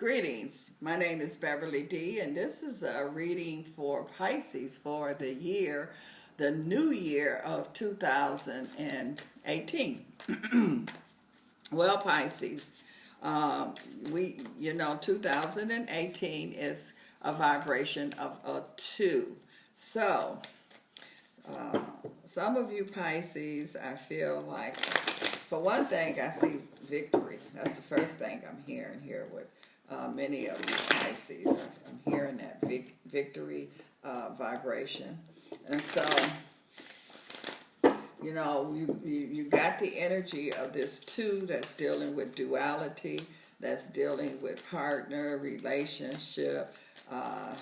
Greetings. My name is Beverly D, and this is a reading for Pisces for the new year of 2018. Well, Pisces, 2018 is a vibration of a 2. So, some of you Pisces, I feel like, for one thing, I see victory. That's the first thing I'm hearing here with many of you Pisces. I'm hearing that victory vibration. And so, you got the energy of this 2 that's dealing with duality, that's dealing with partner, relationship, a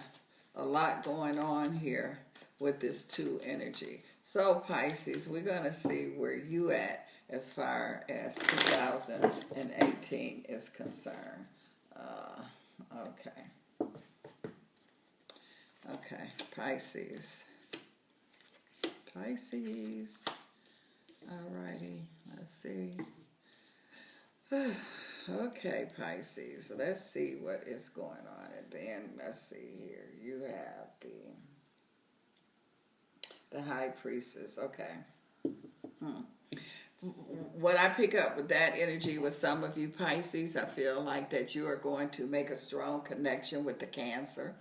lot going on here with this 2 energy. So Pisces, we're going to see where you at as far as 2018 is concerned. Okay, Pisces. Alrighty, let's see. Okay, Pisces, let's see what is going on. And then, let's see here. You have the High Priestess. Okay. What I pick up with that energy with some of you Pisces, I feel like that you are going to make a strong connection with the Cancer.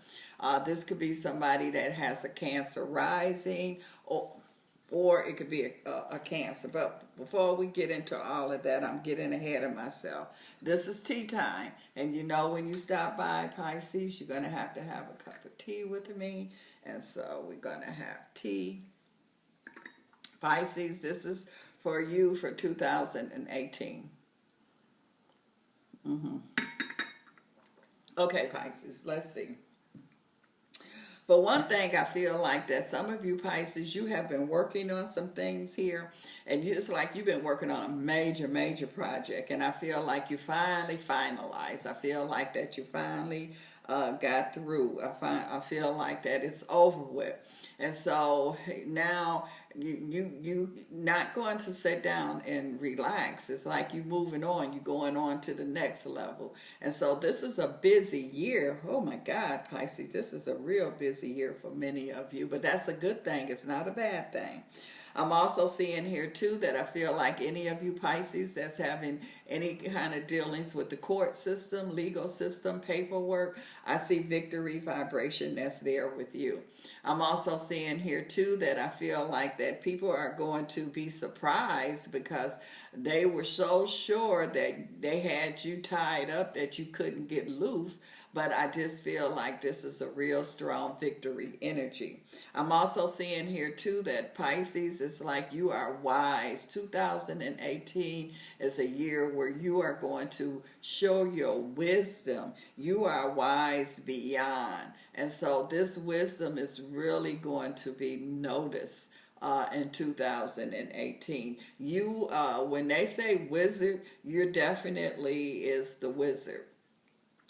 This could be somebody that has a Cancer rising, or it could be a Cancer. But before we get into all of that, I'm getting ahead of myself. This is tea time. And when you stop by Pisces, you're going to have a cup of tea with me. And so we're going to have tea. Pisces, this is for you for 2018. Okay, Pisces, let's see. For one thing, I feel like that some of you Pisces, you have been working on some things here, and it's like you've been working on a major project, and I feel like you finally finalized. I feel like that you finally got through. I feel like that it's over with. And so now you not going to sit down and relax. It's like you moving on. You're going on to the next level. And so this is a busy year. Oh my God, Pisces, this is a real busy year for many of you. But that's a good thing. It's not a bad thing. I'm also seeing here too that I feel like any of you Pisces that's having any kind of dealings with the court system, legal system, paperwork, I see victory vibration that's there with you. I'm also seeing here too that I feel like that people are going to be surprised because they were so sure that they had you tied up that you couldn't get loose. But I just feel like this is a real strong victory energy. I'm also seeing here too that Pisces is like you are wise. 2018 is a year where you are going to show your wisdom. You are wise beyond. And so this wisdom is really going to be noticed in 2018. You, when they say wizard, you definitely is the wizard.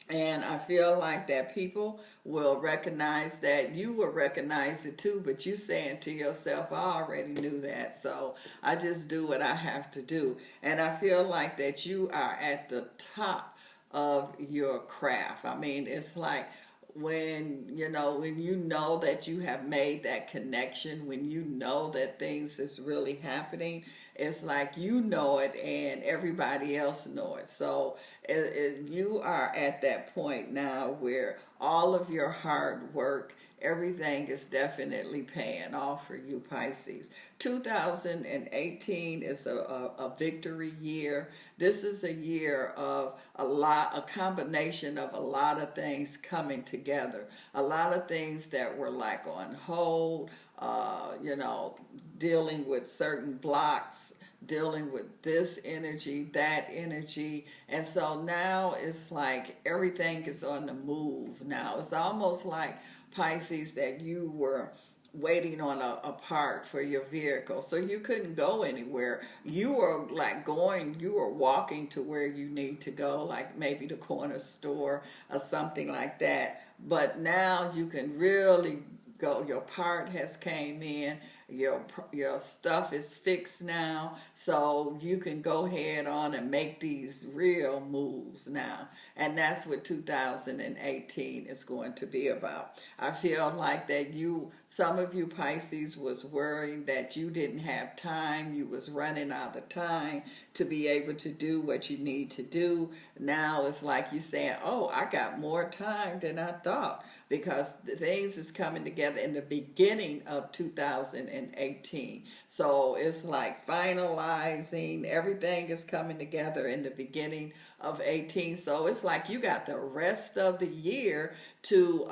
And I feel like that people will recognize that. You will recognize it too, but you saying to yourself, I already knew that, so I just do what I have to do. And I feel like that you are at the top of your craft. I mean, it's like when you know that you have made that connection, when you know that things is really happening, it's like you know it and everybody else know it. So you are at that point now where all of your hard work, everything is definitely paying off for you Pisces. 2018 is a victory year. This is a year of a combination of a lot of things coming together. A lot of things that were like on hold, dealing with certain blocks, dealing with this energy, that energy. And so now it's like everything is on the move now. It's almost like Pisces that you were waiting on a part for your vehicle, so you couldn't go anywhere. You were walking to where you need to go, like maybe the corner store or something like that. But now you can really go. Your part has came in. your stuff is fixed now, so you can go ahead on and make these real moves now. And that's what 2018 is going to be about. I feel like that some of you Pisces was worried that you didn't have time, you was running out of time to be able to do what you need to do. Now it's like you're saying, oh, I got more time than I thought, because the things is coming together in the beginning of 2018. So it's like finalizing, everything is coming together in the beginning of 18. So it's like you got the rest of the year to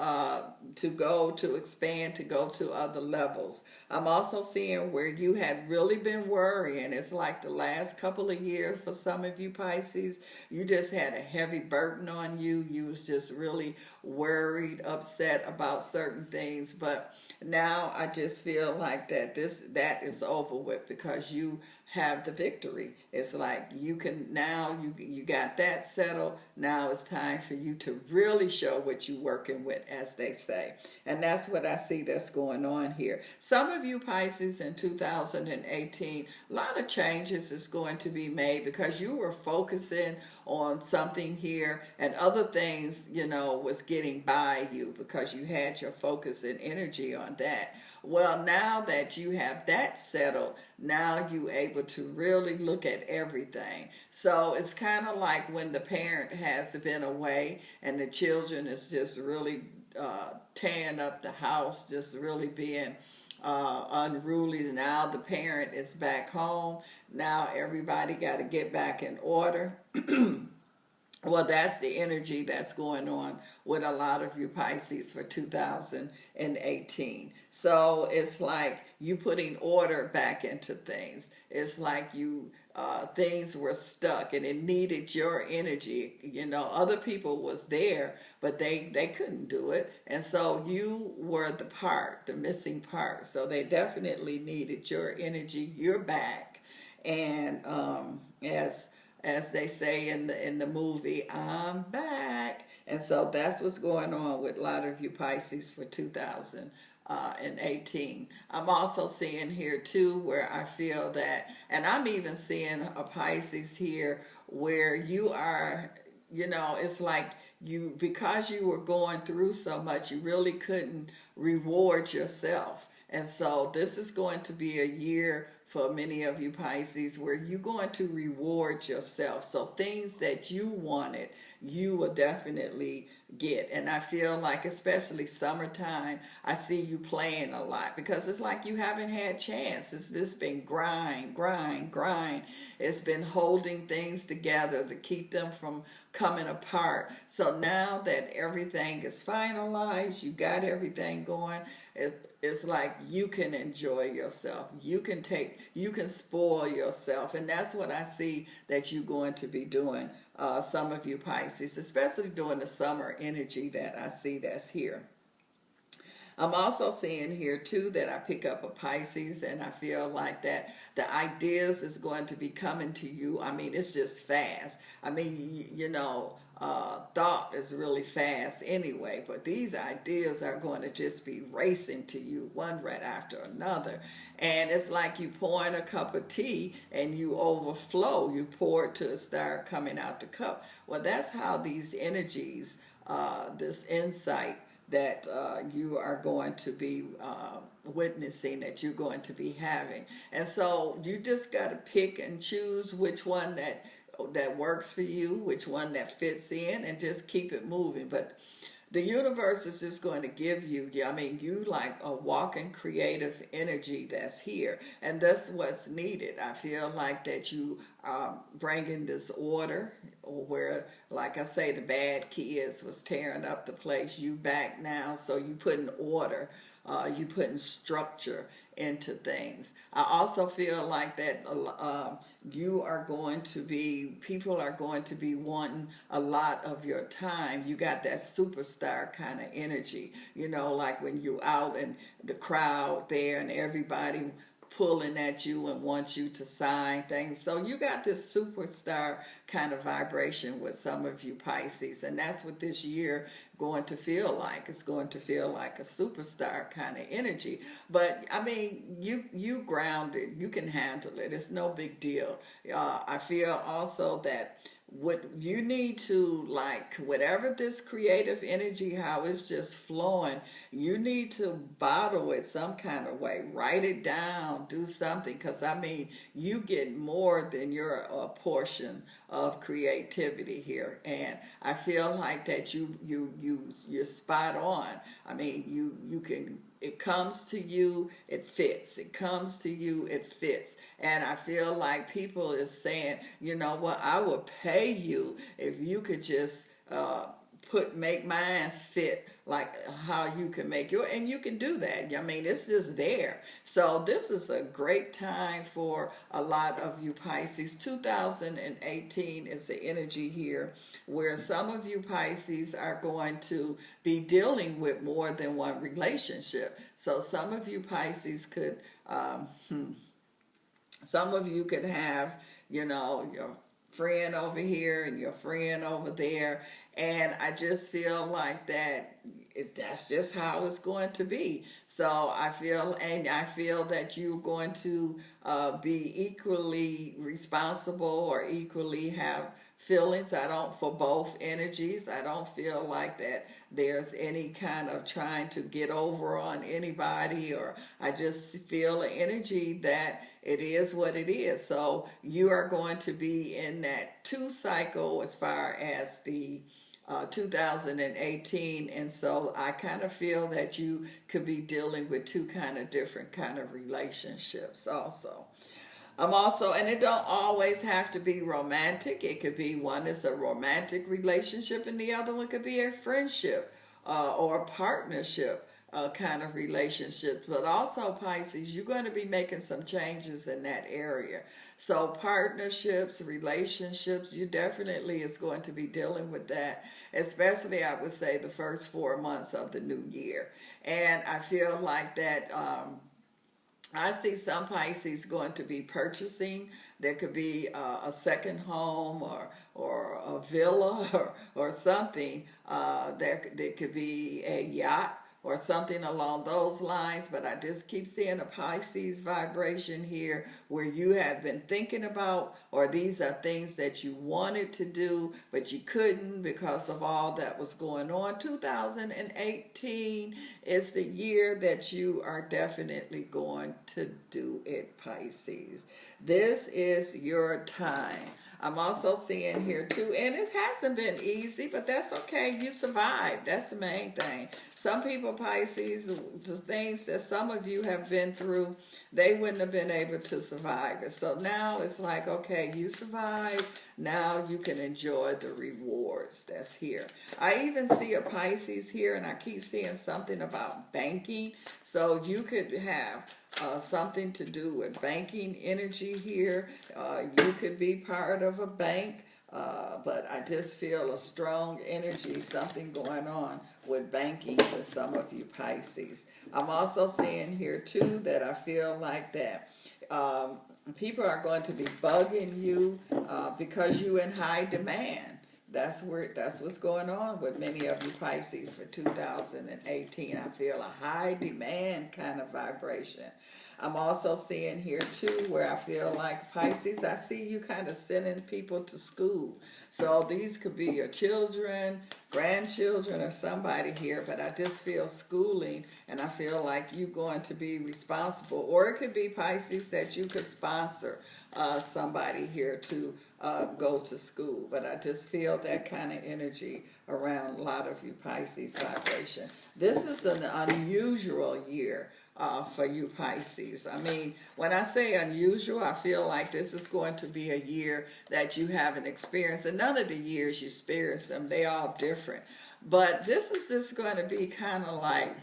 go to expand, to go to other levels. I'm also seeing where you had really been worrying. It's like the last couple of years for some of you Pisces, you just had a heavy burden on you. You was just really worried, upset about certain things. But now I just feel like that is over with, because you have the victory. It's like you can now, you got that settled. Now it's time for you to really show what you're working with, as they say. And that's what I see that's going on here. Some of you Pisces in 2018, a lot of changes is going to be made, because you were focusing on something here and other things, was getting by you because you had your focus and energy on that. Well, now that you have that settled, now you're able to really look at everything. So it's kind of like when the parent has been away and the children is just really tearing up the house, just really being unruly. Now the parent is back home. Now everybody got to get back in order. Well, that's the energy that's going on with a lot of you Pisces for 2018. So it's like you putting order back into things. It's like things were stuck and it needed your energy. Other people was there, but they couldn't do it. And so you were the missing part. So they definitely needed your energy. You're back. And as they say in the movie, I'm back. And so that's what's going on with a lot of you Pisces for 2018. I'm also seeing here too where I feel that, and I'm even seeing a Pisces here where you are, it's like because you were going through so much, you really couldn't reward yourself. And so this is going to be a year for many of you Pisces where you're going to reward yourself. So things that you wanted, you will definitely get. And I feel like, especially summertime, I see you playing a lot, because it's like you haven't had chance. It's been grind. It's been holding things together to keep them from coming apart. So now that everything is finalized, you got everything going, it's like you can enjoy yourself. You can spoil yourself. And that's what I see that you're going to be doing, some of you Pisces, especially during the summer energy that I see that's here. I'm also seeing here too that I pick up a Pisces, and I feel like that the ideas is going to be coming to you. I mean, it's just fast. I mean, thought is really fast anyway, but these ideas are going to just be racing to you, one right after another. And it's like you pouring a cup of tea and you overflow. You pour it to start coming out the cup. Well, that's how these energies, this insight that you are going to be witnessing, that you're going to be having. And so you just got to pick and choose which one that works for you, which one that fits in, and just keep it moving. But the universe is just going to give you, you like a walking creative energy that's here. And that's what's needed. I feel like that you are bringing this order, where, like I say, the bad kids was tearing up the place. You back now, so you putting order. You putting structure into things. I also feel like that people are going to be wanting a lot of your time. You got that superstar kind of energy, like when you out in the crowd there and everybody pulling at you and want you to sign things. So you got this superstar kind of vibration with some of you Pisces, and that's what this year going to feel like. It's going to feel like a superstar kind of energy. But I mean, you grounded, you can handle it. It's no big deal. I feel also that what you need to, like, whatever this creative energy, how it's just flowing, you need to bottle it some kind of way, write it down, do something, because I mean, you get more than your portion of creativity here, and I feel like that you're spot on. I mean, you can, it comes to you, it fits. It comes to you, it fits. And I feel like people is saying, you know what, I will pay you if you could just make mine fit like how you can make your, and you can do that. I mean, it's just there. So this is a great time for a lot of you Pisces. 2018 is the energy here where some of you Pisces are going to be dealing with more than one relationship. So some of you Pisces could, some of you could have, you know, your friend over here and your friend over there, and I just feel like that's just how it's going to be. So I feel that you're going to be equally responsible or equally have feelings. For both energies. I don't feel like that there's any kind of trying to get over on anybody, or I just feel an energy that it is what it is. So you are going to be in that 2 cycle as far as the 2018, and so I kind of feel that you could be dealing with 2 kind of different kind of relationships also. And it don't always have to be romantic. It could be one is a romantic relationship and the other one could be a friendship or a partnership kind of relationships. But also Pisces, you're going to be making some changes in that area. So partnerships, relationships, you definitely is going to be dealing with that, especially I would say the first 4 months of the new year. And I feel like that I see some Pisces going to be purchasing. There could be a second home or a villa or something. There could be a yacht or something along those lines, but I just keep seeing a Pisces vibration here where you have been thinking about, or these are things that you wanted to do, but you couldn't because of all that was going on. 2018 is the year that you are definitely going to do it, Pisces. This is your time. I'm also seeing here too, and it hasn't been easy, but that's okay. You survived. That's the main thing. Some people, Pisces, the things that some of you have been through, they wouldn't have been able to survive it. So now it's like, okay, you survived. Now you can enjoy the rewards that's here. I even see a Pisces here, and I keep seeing something about banking. So you could have something to do with banking energy here. You could be part of a bank, but I just feel a strong energy, something going on with banking with some of you Pisces. I'm also seeing here too that I feel like that people are going to be bugging you because you're in high demand. That's what's going on with many of you Pisces for 2018. I feel a high demand kind of vibration. I'm also seeing here too where I feel like Pisces, I see you kind of sending people to school. So these could be your children, grandchildren, or somebody here, but I just feel schooling, and I feel like you're going to be responsible. Or it could be Pisces that you could sponsor somebody here to go to school. But I just feel that kind of energy around a lot of you Pisces vibration. This is an unusual year for you Pisces. I mean, when I say unusual, I feel like this is going to be a year that you haven't experienced. And none of the years you experience them, they all different. But this is just going to be kind of like,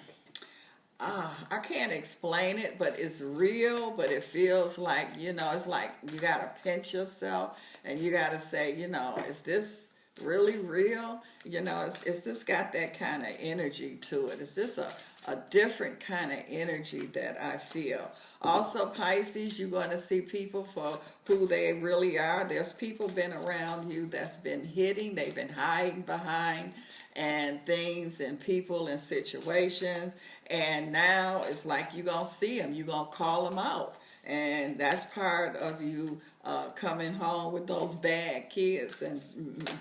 I can't explain it, but it's real, but it feels like, it's like you got to pinch yourself and you got to say, is this really real? It's just got that kind of energy to it. It's just a different kind of energy that I feel. Also, Pisces, you're going to see people for who they really are. There's people been around you that's been hiding, they've been hiding behind and things and people and situations. And now it's like you're going to see them, you're going to call them out. And that's part of you coming home with those bad kids and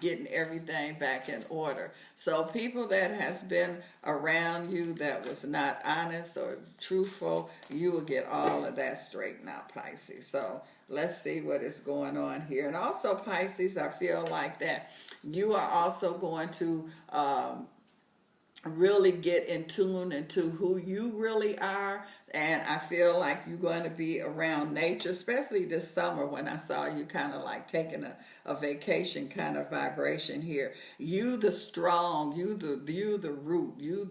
getting everything back in order. So people that has been around you that was not honest or truthful, you will get all of that straightened out, Pisces. So let's see what is going on here. And also, Pisces, I feel like that you are also going to really get in tune into who you really are. And I feel like you're going to be around nature, especially this summer when I saw you kind of like taking a vacation kind of vibration here. You the strong, you the root, you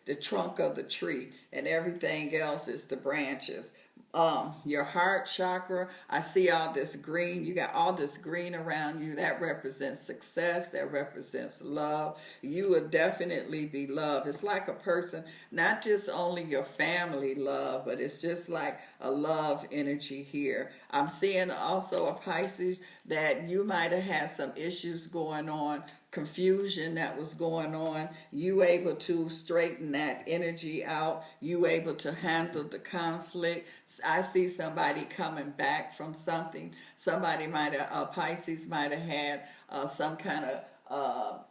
the trunk of the tree, and everything else is the branches. Your heart chakra, I see all this green. You got all this green around you. That represents success. That represents love. You will definitely be loved. It's like a person, not just only your family love, but it's just like a love energy here. I'm seeing also a Pisces that you might have had some issues going on, confusion that was going on. You able to straighten that energy out. You able to handle the conflict. I see somebody coming back from something. Somebody might have, Pisces might have had some kind of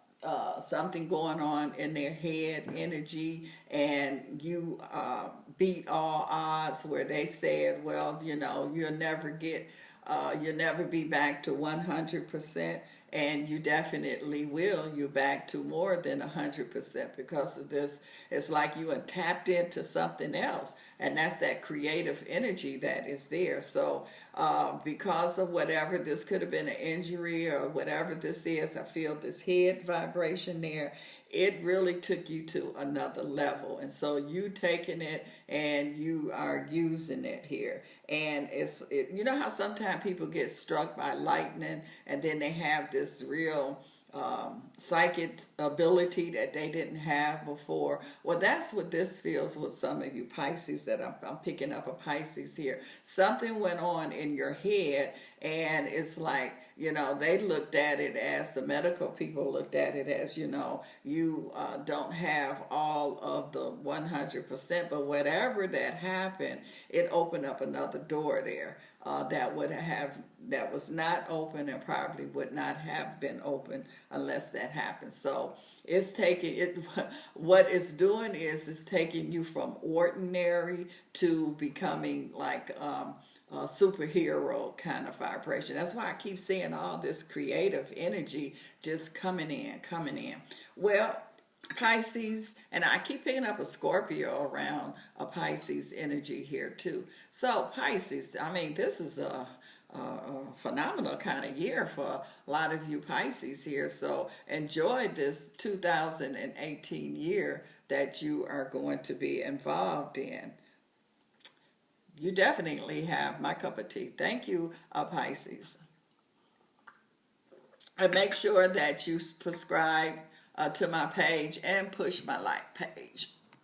something going on in their head energy, and you beat all odds where they said, well, you know, you'll never be back to 100%. And you definitely will. You're back to more than 100% because of this. It's like you are tapped into something else, and that's that creative energy that is there. So because of whatever, this could have been an injury or whatever this is, I feel this head vibration there. It really took you to another level. And so you taking it and you are using it here. And you know how sometimes people get struck by lightning and then they have this real psychic ability that they didn't have before. Well, that's what this feels with some of you Pisces that I'm picking up a Pisces here. Something went on in your head, and it's like, you know, they looked at it as, the medical people looked at it as, you know, you don't have all of the 100%, but whatever that happened, it opened up another door there that was not open and probably would not have been open unless that happened. So it's taking it. What it's doing is it's taking you from ordinary to becoming like a superhero kind of vibration. That's why I keep seeing all this creative energy just coming in. Well, Pisces, and I keep picking up a Scorpio around a Pisces energy here too. So Pisces, I mean, this is a phenomenal kind of year for a lot of you Pisces here. So enjoy this 2018 year that you are going to be involved in. You definitely have my cup of tea. Thank you, Pisces. And make sure that you subscribe to my page and push my like page.